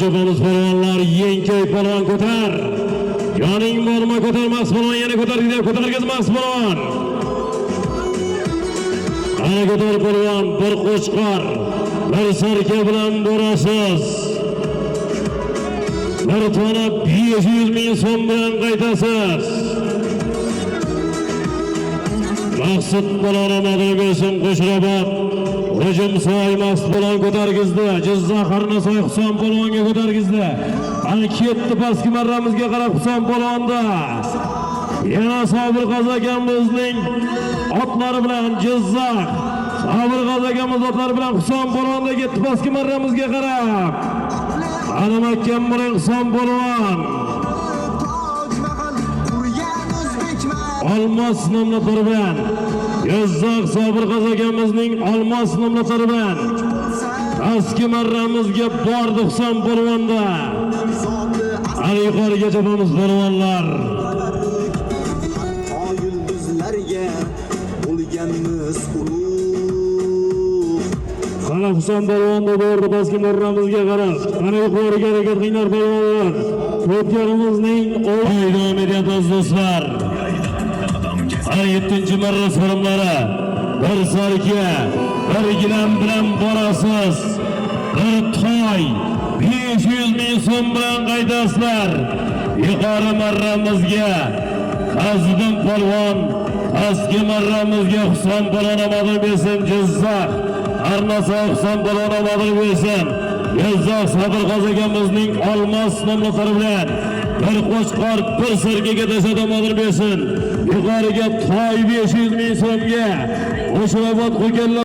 geçeceğimiz polvonlar Yenköy polvon ko'tar. Yoning borma ko'tarmas polvon, yana ko'targizib ko'targizmas polvon. Ana ko'tar polvon, bir qo'chqor, bir sarka bilan borasiz. Bir tona 500 ming so'm bilan qaytasiz. Maqsud polvon omadini bersin Qo'shrobod. Hujum soymas polvon ko'targizdi. Jizzax Arnasoy Huson polvonga ko'targizdi. Ana ketdi pastki marramizga qarab Huson polvonda. Yana Sobir Qozi akamizning otlari bilan Jizzax Sobir Qozi akamiz otlari bilan Huson polvonda ketdi pastki marramizga qarab. Ana Makkan bilan Huson polvon. Olmos nomlari bilan Jizzax Sobir Qozi akamizning Olmos nomlari bilan pastki marramizga bordi Huson polvonda. Ana yuqoriga chopamiz polvonlar. Ana Huson polvonda bordi pastki marramizga qarab. Ana yuqoriga harakat qilinglar polvonlar. O'tganimizning davom etyapmiz do'stlar. 7-marra so'rimlari bir sarka, bir gilam bilan borasiz. Bir toy 500 ming so'm bilan qaytasizlar. Yuqori marramizga Qaziddin polvon, pastki marramizga Huson polvon omadini bersin. Jizzax Arnasoy Huson polvon omadini bersin. Jizzax Sobir Qozi akamizning Olmos nomlari bilan bir qo'chqor, bir sarkaga tashlab omadini bersin. Yuqoriga toy 500 ming so'mga Qo'shrobod qo'yganlar